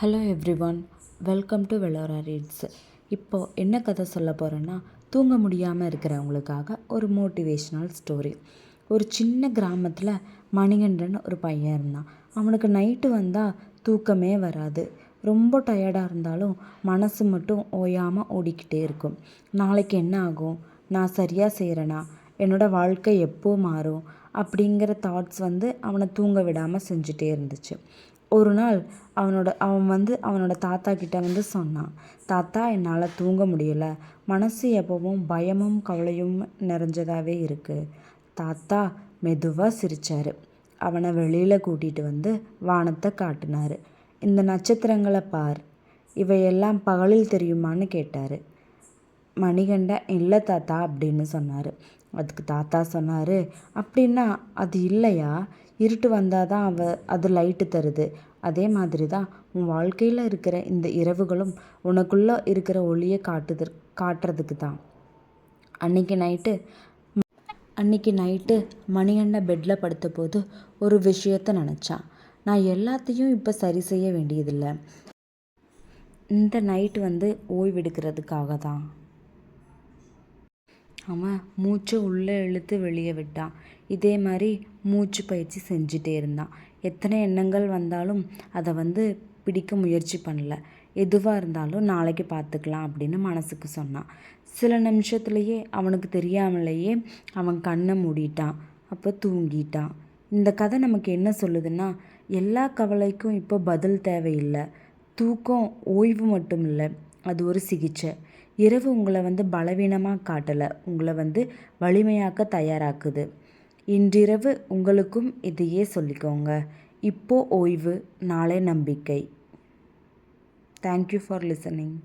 Hello everyone, welcome to Velora reads. இப்போது என்ன கதை சொல்ல போகிறேன்னா, தூங்க முடியாமல் இருக்கிறவங்களுக்காக ஒரு மோட்டிவேஷ்னல் ஸ்டோரி. ஒரு சின்ன கிராமத்தில் மணிகண்டன் ஒரு பையன் இருந்தான். அவனுக்கு நைட்டு வந்தால் தூக்கமே வராது. ரொம்ப டயர்டாக இருந்தாலும் மனசு மட்டும் ஓயாமல் ஓடிக்கிட்டே இருக்கும். நாளைக்கு என்ன ஆகும், நான் சரியாக செய்கிறேனா, என்னோடய வாழ்க்கை எப்போ மாறும் அப்படிங்கிற தாட்ஸ் அவனை தூங்க விடாமல் செஞ்சுட்டே இருந்துச்சு. ஒரு நாள் அவனோட தாத்தா கிட்ட சொன்னான், தாத்தா, என்னால் தூங்க முடியலை, மனசு எப்பவும் பயமும் கவலையும் நிறைஞ்சதாகவே இருக்குது. தாத்தா மெதுவாக சிரித்தார். அவனை வெளியில் கூட்டிகிட்டு வானத்தை காட்டினார். இந்த நட்சத்திரங்களை பார், இவையெல்லாம் பகலில் தெரியுமான்னு கேட்டார். மணிகண்டன் இல்லை தாத்தா அப்படின்னு சொன்னார். அதுக்கு தாத்தா சொன்னார், அப்படின்னா அது இல்லையா, இருட்டு வந்தால் தான் அது லைட்டு தருது. அதே மாதிரி தான் உன் வாழ்க்கையில் இருக்கிற இந்த இரவுகளும் உனக்குள்ளே இருக்கிற ஒளியை காட்டுறதுக்கு தான். அன்னைக்கு நைட்டு மணிகண்டன் பெட்டில் படுத்த போது ஒரு விஷயத்த நினச்சான். நான் எல்லாத்தையும் இப்போ சரி செய்ய வேண்டியதில்லை. இந்த நைட்டு ஓய்வெடுக்கிறதுக்காக தான். அவன் மூச்சை உள்ளே இழுத்து வெளியே விட்டான். இதே மாதிரி மூச்சு பயிற்சி செஞ்சிட்டே இருந்தான். எத்தனை எண்ணங்கள் வந்தாலும் அதை பிடிக்க முயற்சி பண்ணல. எதுவாக இருந்தாலும் நாளைக்கு பார்த்துக்கலாம் அப்படின்னு மனசுக்கு சொன்னான். சில நிமிஷத்துலேயே அவனுக்கு தெரியாமலேயே அவன் கண்ணை மூடிட்டான். அப்போ தூங்கிட்டான். இந்த கதை நமக்கு என்ன சொல்லுதுன்னா, எல்லா கவலைக்கும் இப்போ பதில் தேவையில்லை. தூக்கம் ஓய்வு மட்டும் இல்லை, அது ஒரு சிகிச்சை. இரவு உங்களை பலவீனமாக காட்டலை, உங்களை வலிமையாக்க தயாராக்குது. இன்றிரவு உங்களுக்கும் இதையே சொல்லிக்கோங்க. இப்போ ஓய்வு, நாளை நம்பிக்கை. Thank you for listening.